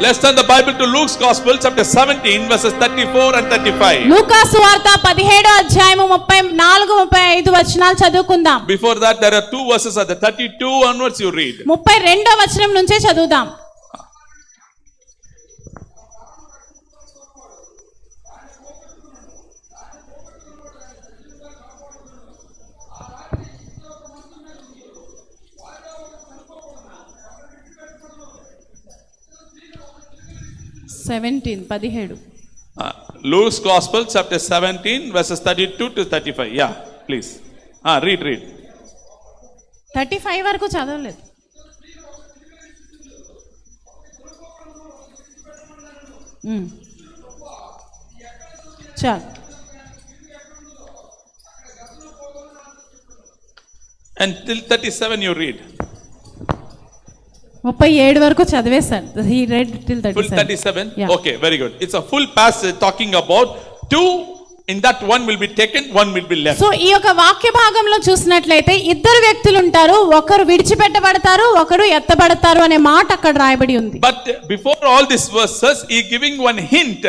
Let's turn the Bible to Luke's Gospel, chapter 17, verses 34 and 35. లూకా సువార్త 17వ అధ్యాయము 34 35 వచనాలు చదువుకుందాం. Before that, there are two verses at the 32 onwards you read. 32వ వచనం నుంచే చదువుదాం. Luke's Gospel, chapter 17, verses 32 to 35. Yeah, please. Read. 35 వరకు చదవలేదు. చాలు. And till 37 you read. 37 వరకు చదివేశాడు. He read till 37. Full 37? Yeah. Okay, very good. It's a full passage talking about two. In that one will be taken, one will be left. So ఈ యొక్క వాక్య భాగంలో చూసినట్లయితే ఇద్దరు వ్యక్తులు ఉంటారు, ఒకరు విడిచిపెట్టబడతారు, ఒకరు ఎత్తబడతారు అనే మాట అక్కడ రాయబడి ఉంది. But before all these verses, he giving one hint.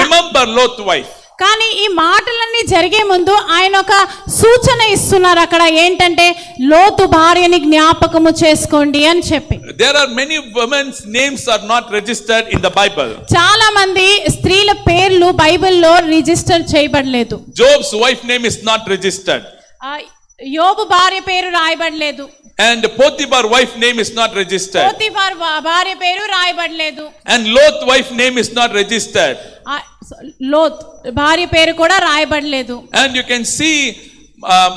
Remember Lot's wife. కానీ ఈ మాటలన్నీ జరిగే ముందు ఆయన ఒక సూచన ఇస్తున్నారు. అక్కడ ఏంటంటే లోతు భార్యని జ్ఞాపకము చేసుకోండి అని చెప్పి. There are many women's names are not registered in the Bible. చాలా మంది స్త్రీల పేర్లు బైబిల్లో రిజిస్టర్ చేయబడలేదు. Job's wife name is not registered. యోబు భార్య పేరు రాయబడలేదు. And Potiphar wife name is not registered. Potiphar భార్య పేరు రాయబడలేదు. And Lot wife name is not registered. లోత్ భార్య పేరు కూడా రాయబడలేదు. And you can see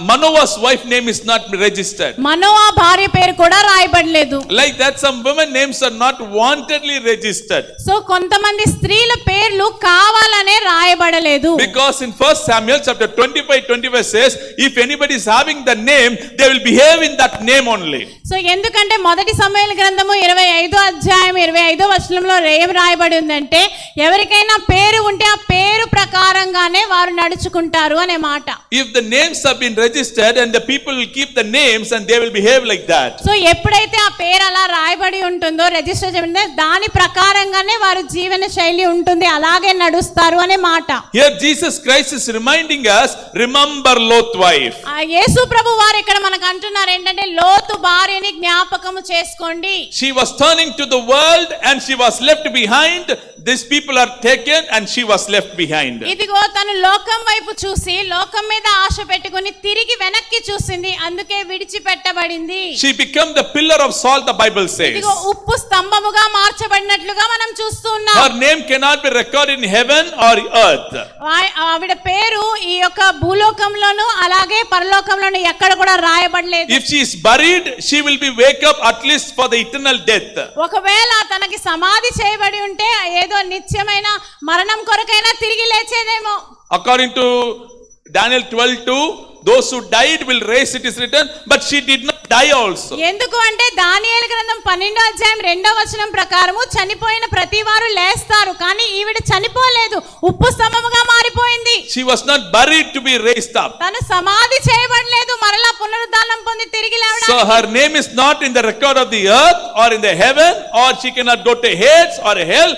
Manoah's wife name is not registered. Manoa భార్య పేరు కూడా రాయబడలేదు. Like that, some women names are not wantedly registered. So కొంతమంది స్త్రీల పేర్లు కావాలనే రాయబడలేదు. Because in 1 Samuel chapter 25 says, if anybody is having the name, they will behave in that name only. So ఎందుకంటే మొదటి సమూయేలు గ్రంథము 25వ అధ్యాయం 25వ వచనంలో ఏం రాయబడి ఉందంటే, ఎవరికైనా పేరు ఉంటే ఆ పేరు ప్రకారంగానే వారు నడుచుకుంటారు అనే మాట. If the names have been registered and the people will keep the names and they will behave like that. So ఎప్పుడైతే ఆ పేరు అలా రాయబడి ఉంటుందో, రిజిస్టర్ చేయబడిందో, దాని ప్రకారంగానే వారి జీవన శైలి ఉంటుంది, అలాగే నడుస్తారు అనే మాట. Here Jesus Christ is reminding us, remember Lot's wife. ఆ యేసు ప్రభు వారు ఇక్కడ మనకు అంటున్నారు ఏంటంటే, లోతు భార్యని జ్ఞాపకము చేసుకోండి. She was turning to the world and she was left behind. These people are taken and she was left behind. ఇదిగో తను లోకం వైపు చూసి లోకం మీద ఆశ పెట్టుకొని తిరిగి వెనక్కి చూసింది, అందుకే విడిచిపెట్టబడింది. She became the pillar of salt, the Bible says. ఇదిగో ఉప్పు స్తంభముగా మార్చబడినట్లుగా మనం చూస్తూ ఉన్నాం. Her name cannot be recorded in heaven or earth. ఆవిడ పేరు ఈ యొక్క భూలోకంలోను అలాగే పరలోకంలోను ఎక్కడ కూడా రాయబడలేదు. If she is buried, she will be wake up at least for the eternal death. ఒకవేళ తనకి సమాధి చేయబడి ఉంటే ఏదో నిత్యమైన మరణం కొరకైనా తిరిగి లేచేదేమో. According to Daniel 12:2, those who died will raise, it is written, but she did not die also. ఎందుకు అంటే దానియేలు గ్రంథం 12వ అధ్యాయం 2వ వచనం ప్రకారము చనిపోయిన ప్రతి వారు లేస్తారు, కానీ ఈవిడ చనిపోలేదు, ఉప్పు స్తంభముగా మారిపోయింది. She was not buried to be raised up. తను సమాధి చేయబడలేదు, మరలా పునరుద్ధానం పొంది తిరిగి లేవడానికి. So her name is not in the record of the earth or in the heaven, or she cannot go to Hades or hell,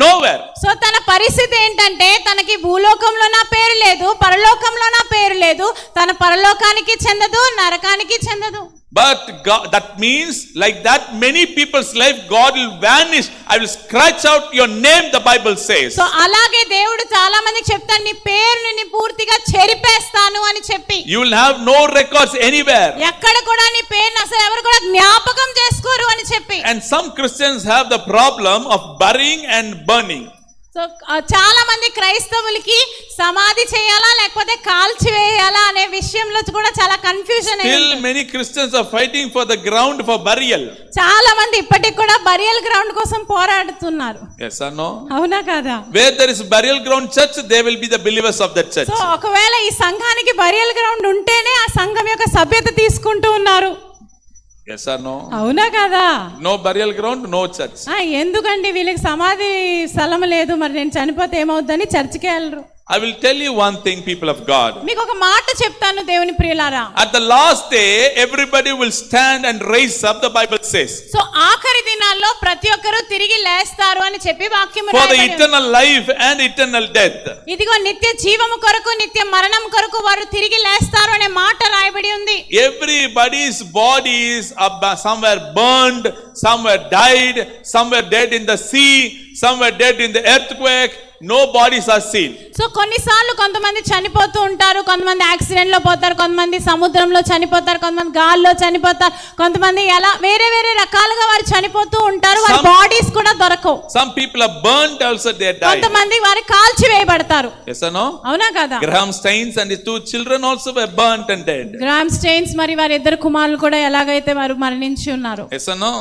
nowhere. So తన పరిస్థితి ఏంటంటే, తనకి భూలోకంలో నా పేరు లేదు, పరలోకంలో నా పేరు లేదు, తన పరలోకానికి చెందదు, నరకానికి చెందదు. But God, that means like that many people's life God will vanish. I will scratch out your name, the Bible says. So అలాగే దేవుడు చాలా మందికి చెప్తాడు, నీ పేరుని పూర్తిగా చెరిపేస్తాను అని చెప్పి. You will have no records anywhere. ఎక్కడ కూడా నీ పేరుని అసలు ఎవరు కూడా జ్ఞాపకం చేసుకోరు అని చెప్పి. And some Christians have the problem of burying and burning. So చాలా మంది క్రైస్తవులకి సమాధి చేయాలా లేకపోతే కాల్చివేయాలా అనే విషయంలో కూడా చాలా confusion. Still many Christians are fighting for the ground for burial. చాలా మంది ఇప్పటికి కూడా బరియల్ గ్రౌండ్ కోసం పోరాడుతున్నారు. Yes or no? అవునా కాదా? Where there is burial ground church, they will be the believers of that church. So ఒకవేళ ఈ సంఘానికి బరియల్ గ్రౌండ్ ఉంటేనే ఆ సంఘం యొక్క సభ్యత తీసుకుంటూ ఉన్నారు. Yes or no? అవునా కదా? No burial ground, no church. ఎందుకండి వీళ్ళకి సమాధి స్థలం లేదు, మరి నేను చనిపోతే ఏమవుద్దని చర్చికి వెళ్ళరు. I will tell you one thing, people of God. మీకు ఒక మాట చెప్తాను దేవుని ప్రియులారా. At the last day, everybody will stand and raise up, the Bible says. So ఆఖరి దినాల్లో ప్రతి ఒక్కరూ తిరిగి లేస్తారు అని చెప్పి వాక్యము For the రాయబడి ఉంది. eternal life and eternal death. ఇదిగో నిత్య జీవము కొరకు నిత్య మరణం కొరకు వారు తిరిగి లేస్తారు అనే మాట రాయబడి ఉంది. Everybody's bodies are somewhere burned, somewhere died, somewhere dead in the sea, somewhere dead in the earthquake. No bodies are seen. So కొన్నిసార్లు కొంతమంది చనిపోతూ ఉంటారు, కొంతమంది యాక్సిడెంట్ లో పోతారు, కొంతమంది సముద్రంలో చనిపోతారు, కొంతమంది గాల్లో చనిపోతారు, కొంతమంది ఎలా వేరే వేరే రకాలుగా వారు చనిపోతూ ఉంటారు. వారి బాడీస్ కూడా దొరకవు. Some people are burnt also, they died. కొంతమంది వారి కాల్చి వేయబడతారు. Yes or no? అవునా కదా? Graham Staines and his 2 children also were burnt and dead. Graham Staines మరి వారి ఇద్దరు కుమారులు కూడా ఎలాగైతే వారు మరణించి ఉన్నారు. Yes or no?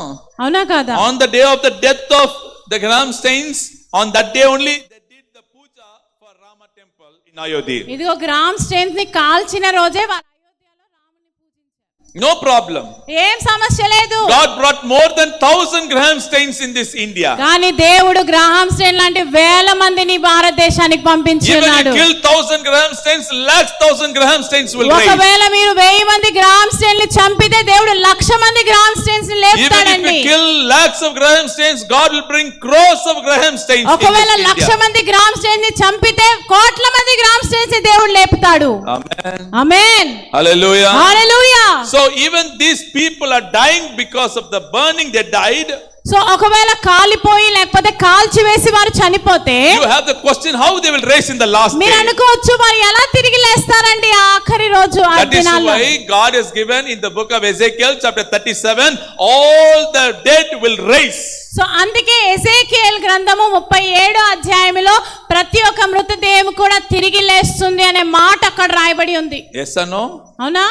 అవునా కదా? On the day of the death of the Graham Staines, on that day only they did the puja for Rama temple in Ayodhya. ఇదిగో గ్రామ్ స్టెయిన్స్ ని కాల్చిన రోజే వారు అయోధ్యలో రాముని పూజించారు. No problem. ఏం సమస్య లేదు. God brought more than 1,000 Graham Staines in this India. కానీ దేవుడు గ్రాహం స్టెయిన్ లాంటి వేల మందిని భారతదేశానికి పంపించి Even ఉన్నాడు. you kill 1,000 Graham Staines, lakhs 1,000 Graham Staines will raise. ఒకవేళ మీరు 1000 మంది గ్రాహం స్టెయిన్ ని చంపితే దేవుడు 1,00,000 మంది గ్రాహం స్టెయిన్స్ ని Even లేపుతాడండి. if you kill lakhs of Graham Staines, God will bring crores of Graham Staines in ఒకవేళ this 1,00,000 India. మంది గ్రాహం స్టెయిన్స్ ని చంపితే కోట్ల మంది గ్రాహం స్టెయిన్స్ ని దేవుడు లేపుతాడు. Amen. Amen. Hallelujah. Hallelujah. So even these people are dying because of the burning, they died. So ఒకవేళ కాలిపోయి లేకపోతే కాల్చి వేసి వారు చనిపోతే You have the question how they will raise in the last మీరు day. అనుకోవచ్చు వారు ఎలా తిరిగి లేస్తారండి ఆ ఆఖరి రోజు ఆ That is దినాల్లో. why God has given in the book of Ezekiel chapter 37, all the dead will raise. So అందుకే ఎజేకియేలు గ్రంథము 37వ అధ్యాయములో ప్రతి ఒక్క మృతదేహం కూడా తిరిగి లేస్తుంది అనే మాట అక్కడ రాయబడి ఉంది. Yes or no? అవునా?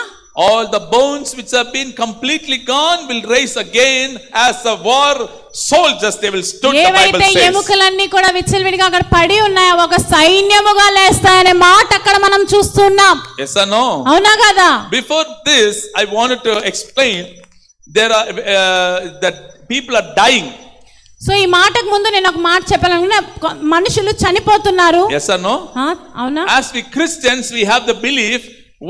All the bones which have been completely gone will rise again as a war soldiers, they will stood, the Bible ఏవైతే says. ఎముకలన్నీ కూడా విచ్చలవిడిగా అక్కడ పడి ఉన్నాయో ఒక సైన్యముగా లేస్తాయనే మాట అక్కడ మనం చూస్తున్నాం. Yes or no? అవునా కదా? Before this, I wanted to explain there are that people are dying. So ఈ మాటకు ముందు నేను ఒక మాట చెప్పాలనుకున్నా, మనుషులు చనిపోతున్నారు. Yes or no? అవునా? As we Christians, we have the belief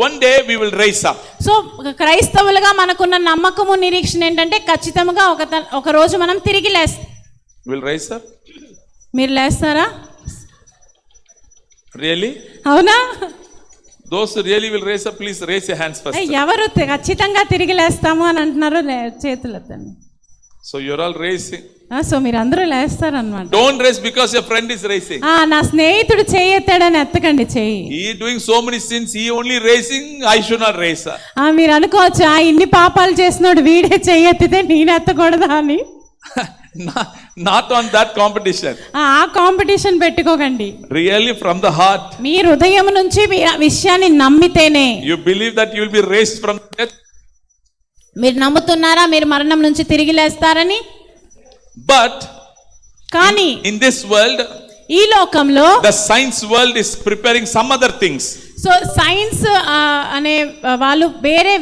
one day we will rise up. So క్రైస్తవులుగా మనకున్న నమ్మకము నిరీక్షణ ఏంటంటే ఖచ్చితంగా ఒక రోజు మనం తిరిగి లేస్తాం. Will rise up? మీరు లేస్తారా? Really? అవునా? Those who really will raise up, please raise your hands first. ఎవరు ఖచ్చితంగా తిరిగి లేస్తాము అని అంటున్నారో చేతులు ఎత్తండి. So you're all raising. So మీరు అందరూ లేస్తారన్నమాట. Don't raise because your friend is raising. నా స్నేహితుడు చెయ్యి ఎత్తాడని ఎత్తకండి చెయ్యి. He is doing so many sins, he only raising, I should not raise. మీరు అనుకోవచ్చు ఇన్ని పాపాలు చేసినోడు వీడే చెయ్యి ఎత్తితే నేను ఎత్తకూడదా అని. Not on that competition. ఆ కాంపిటీషన్ పెట్టుకోకండి. Really from the heart. మీ హృదయం నుంచి ఆ విషయాన్ని నమ్మితేనే. You believe that you will be raised from death? మీరు నమ్ముతున్నారా మీరు మరణం నుంచి తిరిగి లేస్తారని? But కానీ in this world, ఈ లోకంలో the science world is preparing some other things. So science అనే వాళ్ళు వేరే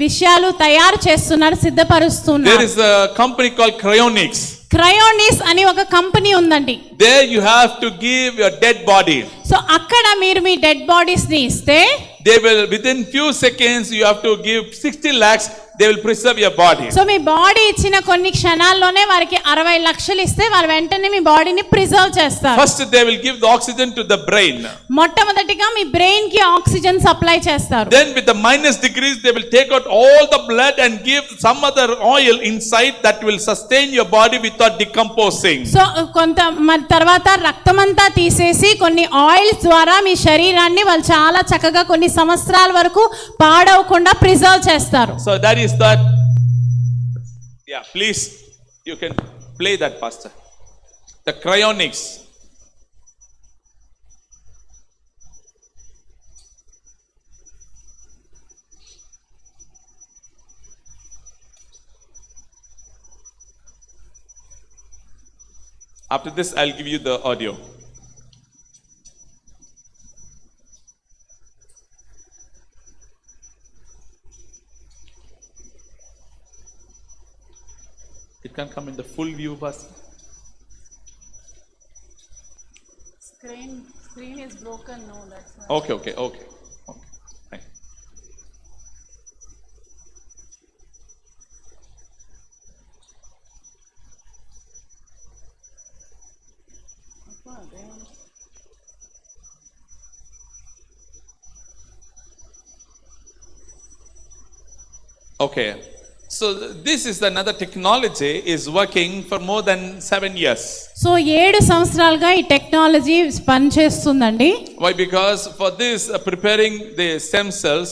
విషయాలు తయారు చేస్తున్నారు, సిద్ధపరుస్తున్నారు. There is a company called Cryonics. క్రయోనిస్ అని ఒక కంపెనీ ఉందండి. There you have to give your dead body. So అక్కడ మీరు మీ డెడ్ బాడీస్ ని ఇస్తే They will within few seconds you have to give 60 lakhs, they will preserve your body. So me body ఇచ్చిన కొన్ని క్షణాల్లోనే వారికి 60 లక్షలు ఇస్తే వారు వెంటనే మీ బాడీని ప్రిజర్వ్ చేస్తారు. First they will give the oxygen to the brain. మొట్టమొదటిగా మీ బ్రెయిన్ కి ఆక్సిజన్ సప్లై చేస్తారు. Then with the minus degrees they will take out all the blood and give some other oil inside that will sustain your body without decomposing. So కొంత మరి తర్వాత రక్తమంతా తీసేసి కొన్ని oils ద్వారా మీ శరీరాన్ని వాళ్ళు చాలా చక్కగా కొన్ని సంవత్సరాల వరకు పాడవకుండా ప్రిజర్వ్ చేస్తారు. So that is that. Yeah, please you can play that, pastor. The cryonics. After this I'll give you the audio. It can come in the full view, pastor. Screen is broken. No. Okay, okay, okay. Okay. Fine. Okay. So this is another technology is working for more than 7 years. So 7 సంవత్సరాలుగా ఈ technology పనిచేస్తుందండి. Why? Because for this preparing the stem cells,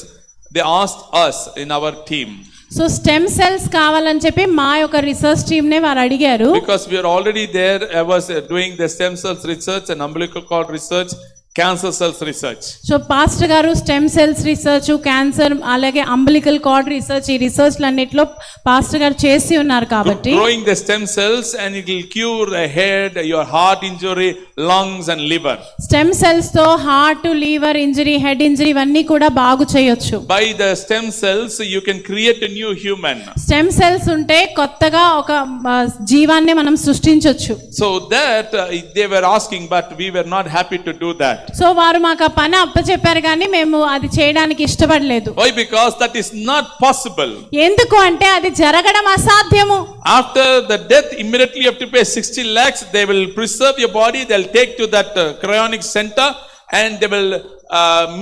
they asked us in our team. So stem cells కావాలని చెప్పి మా యొక్క research team నే వారు అడిగారు. Because we are already there, I was doing the stem cells research and umbilical cord research, cancer cells research. So pastor గారు stem cells research, cancer, అలాగే umbilical card research, ఈ రీసెర్చ్లన్నిటిలో పాస్టర్ గారు చేసి ఉన్నారు కాబట్టి Growing the stem cells and it will cure a head, your heart injury, lungs and liver. Stem cells తో heart, liver injury, head injury ఇవన్నీ కూడా బాగు చేయొచ్చు. By the stem cells you can create a new human. Stem cells ఉంటే కొత్తగా ఒక జీవాన్ని మనం సృష్టించొచ్చు. So that they were asking, but we were not happy to do that. So వారు మాకు ఆ పని అప్పచెప్పారు కానీ మేము అది చేయడానికి ఇష్టపడలేదు. Why? Because that is not possible. ఎందుకు అంటే అది జరగడం అసాధ్యము. After the death, immediately you have to pay 60 lakhs. They will preserve your body. They'll take to that cryonic center and they will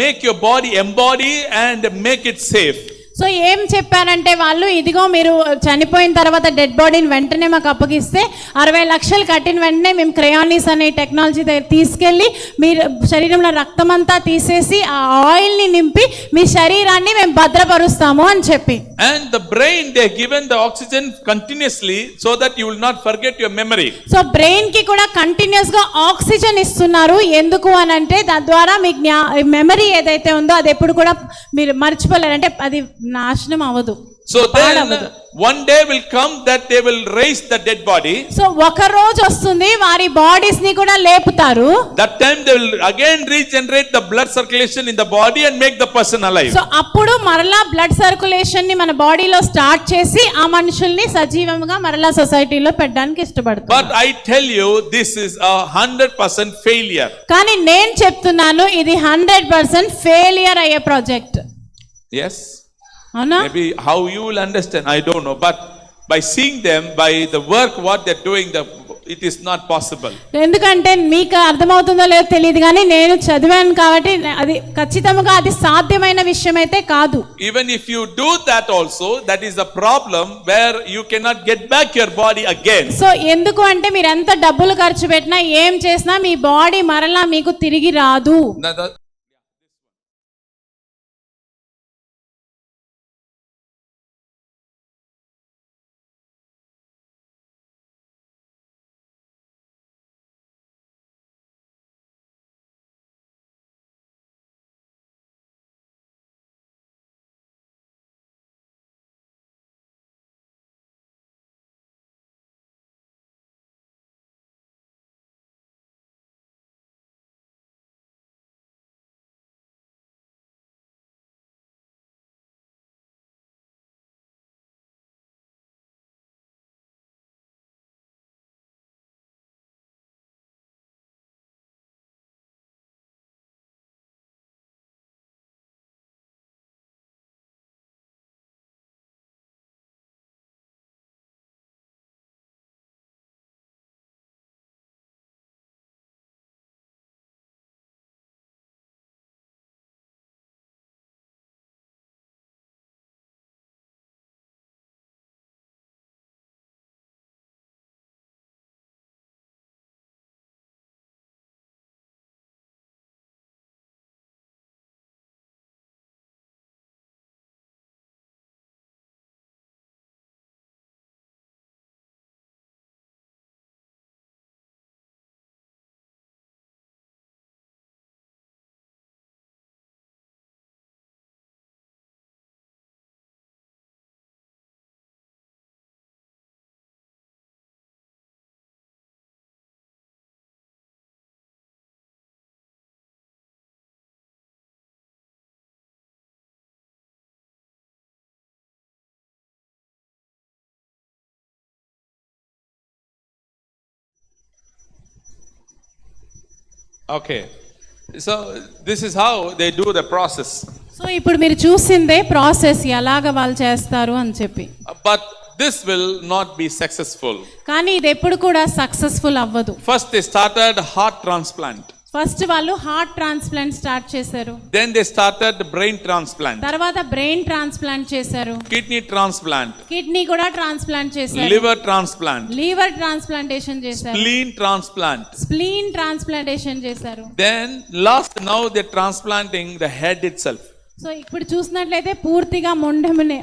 make your body embody and make it safe. So ఏం చెప్పారంటే వాళ్ళు, ఇదిగో మీరు చనిపోయిన తర్వాత dead బాడీని వెంటనే మాకు అప్పగిస్తే 60 లక్షలు కట్టిన వెంటనే మేము క్రయానిస్ అనే టెక్నాలజీ దగ్గర తీసుకెళ్ళి మీరు శరీరంలో రక్తం అంతా తీసేసి ఆ ఆయిల్ ని నింపి మీ శరీరాన్ని మేము భద్రపరుస్తాము అని చెప్పి. And the brain, they given the oxygen continuously so that you will not forget your memory. So brain కి కూడా కంటిన్యూస్ గా ఆక్సిజన్ ఇస్తున్నారు. ఎందుకు అని అంటే దాని ద్వారా మీ మెమరీ ఏదైతే ఉందో అది ఎప్పుడు కూడా మీరు మర్చిపోలేరు, అంటే అది నాశనం అవ్వదు. So then one day will come that they will raise the dead body. So ఒక రోజు వస్తుంది వారి బాడీస్ ని కూడా లేపుతారు. That time they will again regenerate the blood circulation in the body and make the person alive. So అప్పుడు మరలా blood circulation ని మన బాడీలో స్టార్ట్ చేసి ఆ మనుషుల్ని సజీవంగా మరలా సొసైటీలో పెట్టడానికి ఇష్టపడతారు. But I tell you, this is a 100% failure. కానీ నేను చెప్తున్నాను ఇది 100% ఫెయిలియర్ అయ్యే ప్రాజెక్ట్. Yes. అవునా? Maybe how you will understand, I don't know. But by seeing them, by the work what they're doing, it is not possible. ఎందుకంటే మీకు అర్థమవుతుందో లేదో తెలియదు కానీ నేను చదివాను కాబట్టి అది ఖచ్చితంగా అది సాధ్యమైన విషయం అయితే కాదు. Even if you do that also, that is the problem where you cannot get back your body again. So ఎందుకు అంటే మీరు ఎంత డబ్బులు ఖర్చు పెట్టినా ఏం చేసినా మీ బాడీ మరలా మీకు తిరిగి రాదు. Okay. So this is how they do the process. So ఇప్పుడు మీరు చూసిందే ప్రాసెస్ ఎలాగ వాళ్ళు చేస్తారు అని చెప్పి. But this will not be successful. కానీ ఇది ఎప్పుడు కూడా సక్సెస్ఫుల్ అవ్వదు. First they started heart transplant. First వాళ్ళు హార్ట్ ట్రాన్స్ప్లాంట్ స్టార్ట్ చేశారు. Then they started brain transplant. తర్వాత బ్రెయిన్ ట్రాన్స్ప్లాంట్ చేశారు. Kidney transplant. కిడ్నీ కూడా ట్రాన్స్ప్లాంట్ చేశారు. Liver transplant. లివర్ ట్రాన్స్ప్లాంటేషన్ చేశారు. Spleen transplant. స్ప్లీన్ ట్రాన్స్ప్లాంటేషన్ చేశారు. Then last now they're transplanting the head itself. So ఇప్పుడు చూసినట్లయితే పూర్తిగా మొండెముని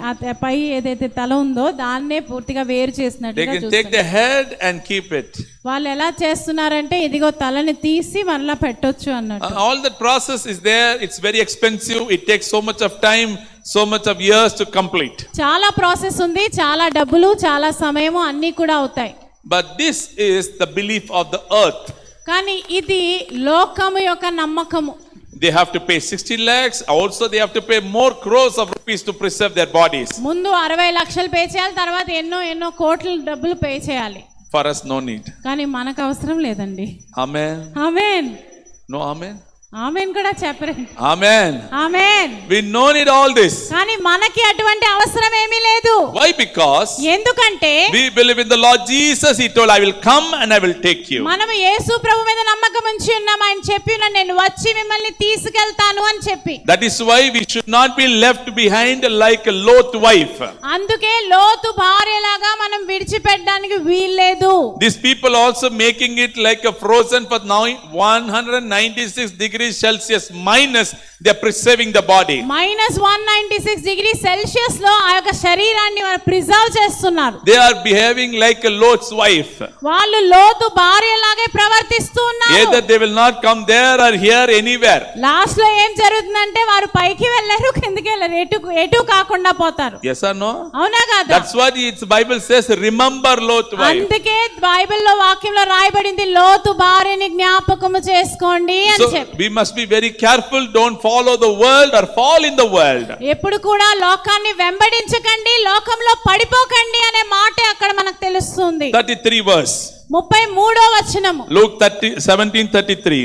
పై ఏదైతే తల ఉందో దాన్నే పూర్తిగా వేరు They చేసినట్టుగా can take చూస్తున్నారు. the head and keep it. వాళ్ళు ఎలా చేస్తున్నారంటే ఇదిగో తలని తీసి మళ్ళా పెట్టొచ్చు అన్నట్టు. All that process is there. It's very expensive. It takes so much of time, so much of years to complete. చాలా ప్రాసెస్ ఉంది, చాలా డబ్బులు, చాలా సమయము అన్నీ కూడా అవుతాయి. But this is the belief of the earth. కానీ ఇది లోకము యొక్క నమ్మకము. They have to pay 60 lakhs. Also, they have to pay more crores of rupees to preserve their bodies. ముందు 60 లక్షలు పే చేయాలి, తర్వాత ఎన్నో కోట్ల డబ్బులు పే చేయాలి. For us, no need. కానీ మనకు అవసరం లేదండి. Amen. ఆమేన్. No, amen. ఆమేన్ కూడా చెప్పరండి. Amen. Amen. We don't need all this. కానీ మనకి అటువంటి అవసరం ఏమీ లేదు. Why? Because ఎందుకంటే we believe in the Lord Jesus. He told, I will come and I will take you. మనము యేసు ప్రభు మీద నమ్మకం ఉంచి ఉన్నాం. ఆయన చెప్పిన నేను వచ్చి మిమ్మల్ని తీసుకెళ్తాను అని చెప్పి. That is why we should not be left behind like a Lot wife. అందుకే లోతు భార్యలాగా మనం విడిచిపెట్టడానికి వీల్లేదు. These people also making it like a frozen for now 196 degrees Celsius minus, they are preserving the body. minus 196 degrees Celsius లో ఆ యొక్క శరీరాన్ని వారు preserve చేస్తున్నారు. They are behaving like a Lot's wife. వాళ్ళు లోతు భార్యలాగే ప్రవర్తిస్తూ ఉన్నారు. Either they will not come there or here anywhere. Last లో ఏం జరుగుతుందంటే వారు పైకి వెళ్ళారు, కిందకి వెళ్ళారు, ఎటు కాకుండా పోతారు. Yes or no? అవునా కాదా? That's what its Bible says, remember Lot wife. అందుకే బైబిల్లో వాక్యంలో రాయబడింది లోతు భార్యని జ్ఞాపకము చేసుకోండి అని So చెప్పి. we must be very careful, don't follow the world or fall in the world. ఎప్పుడు కూడా లోకాన్ని వెంబడించకండి, లోకంలో పడిపోకండి అనే మాట అక్కడ మనకు తెలుస్తుంది. 33 verse. 33వ వచనము. Luke 17:33.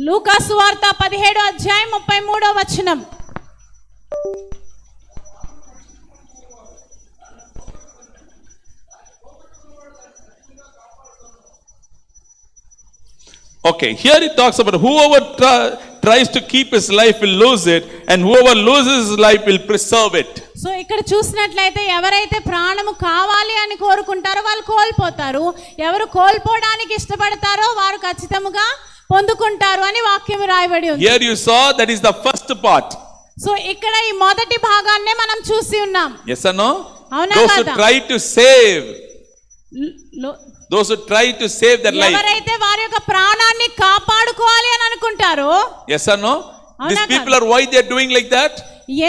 లూకా సువార్త 17వ అధ్యాయం 33వ వచనం. Okay, here it talks about whoever tries to keep his life will lose it, and whoever loses his life will preserve it. So ఇక్కడ చూసినట్లయితే ఎవరైతే ప్రాణము కావాలి అని కోరుకుంటారో వాళ్ళు కోల్పోతారు, ఎవరు కోల్పోవడానికి ఇష్టపడతారో వారు ఖచ్చితంగా పొందుకుంటారు అని వాక్యం రాయబడి ఉంది. Here you saw that is the first part. So ఇక్కడ ఈ మొదటి భాగాన్నే మనం చూసి ఉన్నాం. Yes or no? అవునా Those who కాదా? try to save, లో- those who try to save their life. ఎవరైతే వారి యొక్క ప్రాణాన్ని కాపాడుకోవాలి అని అనుకుంటారో. Yes or no? అవునా These కాదా? people are why they are doing like that?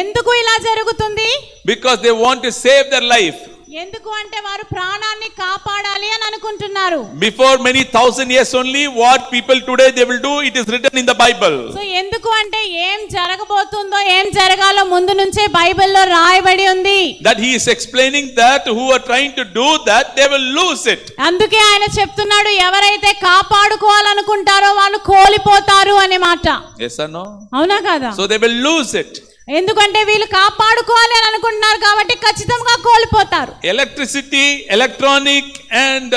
ఎందుకు ఇలా జరుగుతుంది? Because they want to save their life. ఎందుకు అంటే వారు ప్రాణాన్ని కాపాడాలి అని అనుకుంటున్నారు. Before many thousand years only, what people today they will do, it is written in the Bible. So ఎందుకు అంటే ఏం జరగబోతుందో ఏం జరగాలో ముందు నుంచే బైబిల్లో రాయబడి ఉంది. That he is explaining that who are trying to do that, they will lose it. అందుకే ఆయన చెప్తున్నాడు ఎవరైతే కాపాడుకోవాలనుకుంటారో వాళ్ళు కోల్పోతారు అనే మాట. Yes or no? అవునా కదా? So they will lose it. ఎందుకంటే వీళ్ళు కాపాడుకోవాలి అని అనుకుంటున్నారు కాబట్టి ఖచ్చితంగా కోల్పోతారు. Electricity, electronic and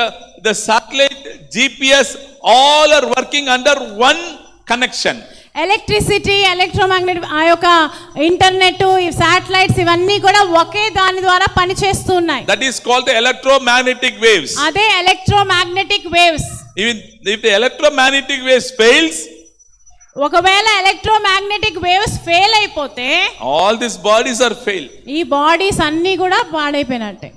the satellite, GPS, all are working under one connection. Electricity, electromagnetic, ఆ యొక్క ఇంటర్నెట్, శాటిలైట్స్ ఇవన్నీ కూడా ఒకే దాని ద్వారా పనిచేస్తూ ఉన్నాయి. That is called the electromagnetic waves. అదే electromagnetic waves. Even if the electromagnetic waves fails, ఒకవేళ ఎలక్ట్రోమాగ్నెటిక్ వేవ్స్ ఫెయిల్ అయిపోతే all these bodies are fail. ఈ బాడీస్ అన్ని కూడా పాడైపోయినట్టే.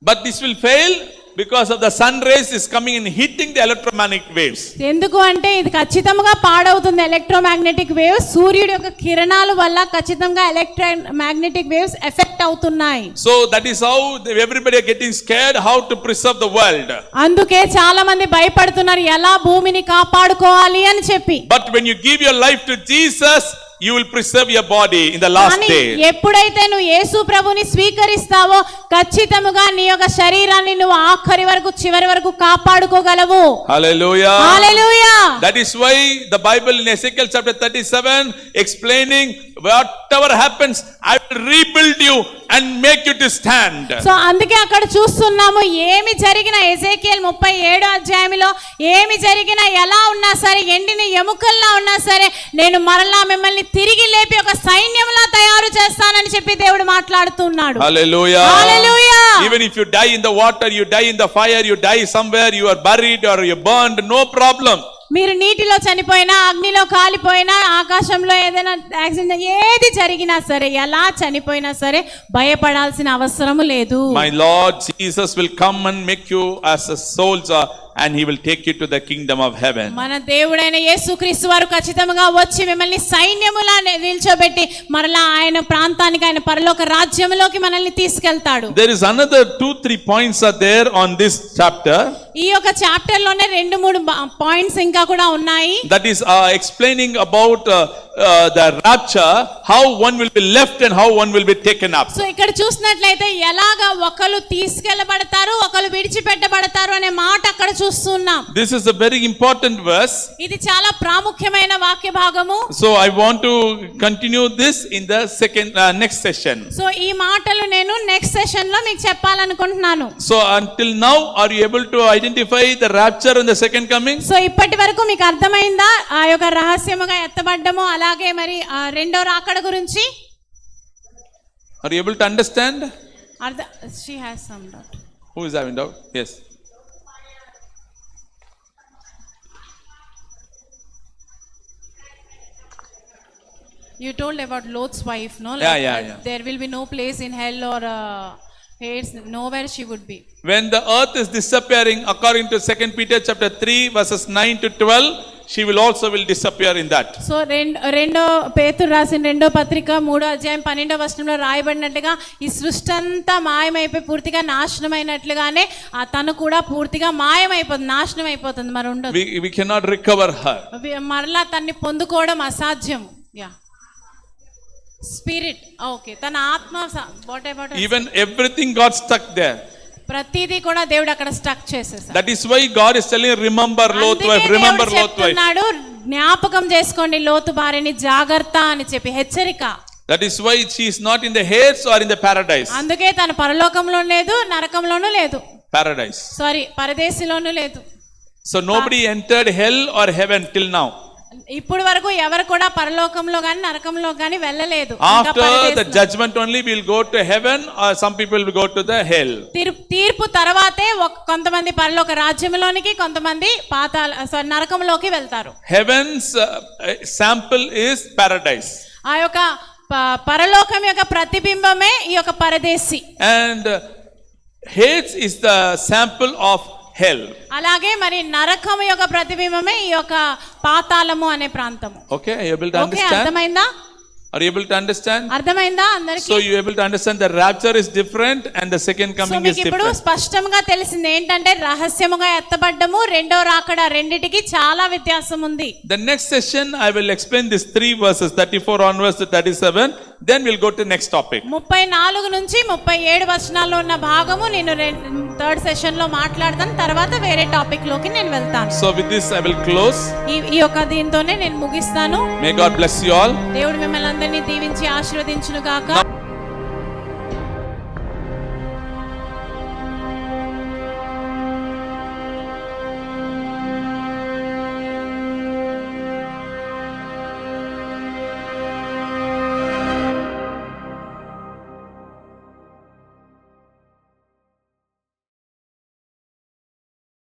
But this will fail because of the sun rays is coming and hitting the electromagnetic waves. ఎందుకు అంటే ఇది ఖచ్చితంగా పాడవుతుంది. ఎలక్ట్రోమాగ్నెటిక్ వేవ్స్ సూర్యుడి యొక్క కిరణాల వల్ల ఖచ్చితంగా ఎలక్ట్రోమాగ్నెటిక్ వేవ్స్ ఎఫెక్ట్ అవుతున్నాయి. So that is how everybody are getting scared how to preserve the world. అందుకే చాలా మంది భయపడుతున్నారు ఎలా భూమిని కాపాడుకోవాలి అని చెప్పి. But when you give your life to Jesus, you will preserve your body in the last కానీ day. ఎప్పుడైతే నువ్వు యేసు ప్రభుని స్వీకరిస్తావో ఖచ్చితంగా నీ యొక్క శరీరాన్ని నువ్వు ఆఖరి వరకు చివరి వరకు కాపాడుకోగలవు. Hallelujah. Hallelujah. That is why the Bible in Ezekiel chapter 37 explaining whatever happens, I will rebuild you and make you to stand. So అందుకే అక్కడ చూస్తున్నాము ఏమి జరిగినా ఎజేకియల్ 37 అధ్యాయంలో ఏమి జరిగినా ఎలా ఉన్నా సరే ఎండిన ఎముకల్లా ఉన్నా సరే నేను మరలా మిమ్మల్ని తిరిగి లేపి ఒక సైన్యంలా తయారు చేస్తానని చెప్పి దేవుడు మాట్లాడుతున్నాడు. Hallelujah. Hallelujah. Even if you die in the water, you die in the fire, you die somewhere, you are buried or you burned, no problem. మీరు నీటిలో చనిపోయినా అగ్నిలో కాలిపోయినా ఆకాశంలో ఏదైనా యాక్సిడెంట్ ఏది జరిగినా సరే ఎలా చనిపోయినా సరే భయపడాల్సిన అవసరం లేదు. My Lord Jesus will come and make you as a soldier and he will take you to the kingdom of heaven. మన దేవుడైన యేసుక్రీస్తు వారు ఖచ్చితంగా వచ్చి మిమ్మల్ని సైన్యములా నిల్చోబెట్టి మరలా ఆయన ప్రాంతానికి ఆయన పరలోక రాజ్యంలోకి మనల్ని తీసుకెళ్తాడు. There is another 2-3 points are there on this chapter. ఈ యొక్క చాప్టర్ లోనే 2-3 పాయింట్స్ ఇంకా కూడా ఉన్నాయి. That is explaining about the rapture, how one will be left and how one will be taken up. So ఇక్కడ చూసినట్లయితే ఎలాగా ఒకరు తీసుకెళ్లబడతారు ఒకరు విడిచిపెట్టబడతారు అనే మాట అక్కడ చూస్తున్నాం. This is a very important verse. ఇది చాలా ప్రాముఖ్యమైన వాక్య భాగము. So I want to continue this in the next session. So ఈ మాటలు నేను నెక్స్ట్ సెషన్ లో మీకు చెప్పాలనుకుంటున్నాను. So until now, are you able to identify the rapture and the second coming? So ఇప్పటి వరకు మీకు అర్థమైందా ఆ యొక్క రహస్యముగా ఎత్తబడ్డము అలాగే మరి రెండో రాకడ గురించి? Are you able to understand? She has some doubt. Who is having doubt? Yes. You told about Lot's wife, no? Yeah. There will be no place in hell or Hades, nowhere she would be. When the earth is disappearing, according to 2 Peter chapter 3 verses 9 to 12, she will also disappear in that. So రెండో పేతురు రాసిన రెండో పత్రిక 3వ అధ్యాయం 12వ వచనంలో రాయబడినట్టుగా ఈ సృష్టి అంతా మాయమైపోయి పూర్తిగా నాశనం అయినట్లుగానే తను కూడా పూర్తిగా మాయమైపోతుంది, నాశనం అయిపోతుంది, మరి ఉండదు. We cannot recover her. మరలా తన్ని పొందుకోవడం అసాధ్యం. యా స్పిరిట్ ఓకే తన ఆత్మ what about Even everything got stuck there. ప్రతిదీ కూడా దేవుడు అక్కడ స్టక్ చేసేసాడు. That is why God is telling remember Lot wife, remember Lot wife. జ్ఞాపకం చేసుకోండి లోతు భార్యని, జాగ్రత్త అని చెప్పి హెచ్చరిక. That is why she is not in the Hades or in the paradise. అందుకే తన పరలోకంలో లేదు నరకంలోనూ లేదు. Paradise. సారీ పరదేశిలోనూ లేదు. So nobody entered hell or heaven till now. ఇప్పుడు వరకు ఎవరు కూడా పరలోకంలో గాని నరకంలో గాని వెళ్ళలేదు. After the judgment only we will go to heaven or some people will go to the hell. తీర్పు తర్వాతే కొంతమంది పరలోక రాజ్యంలోనికి కొంతమంది నరకంలోకి వెళ్తారు. Heaven's sample is paradise. ఆ యొక్క పరలోకం యొక్క ప్రతిబింబమే ఈ యొక్క పరదేశి. And Hades is the sample of hell. అలాగే మరి నరకం యొక్క ప్రతిబింబమే ఈ యొక్క పాతాళము అనే ప్రాంతము. Okay, are you able to understand? అర్థమైందా? Are you able to understand? అర్థమైందా అందరికీ? So you able to understand the rapture is different and the second coming is different. ఇప్పుడు స్పష్టంగా తెలిసింది ఏంటంటే రహస్యముగా ఎత్తబడ్డము రెండో రాకడ రెండిటికి చాలా వ్యత్యాసం ఉంది. The next session I will explain these 3 verses 34 onwards to 37, then we'll go to next topic. 34 నుంచి 37 వచనాల్లో ఉన్న భాగము నేను థర్డ్ సెషన్ లో మాట్లాడతాను, తర్వాత వేరే టాపిక్ లోకి నేను వెళ్తాను. So with this I will close. ఈ యొక్క దీంతోనే నేను ముగిస్తాను. May God bless you all. దేవుడు మిమ్మల్ని అందరినీ దీవించి ఆశీర్వదించును గాక.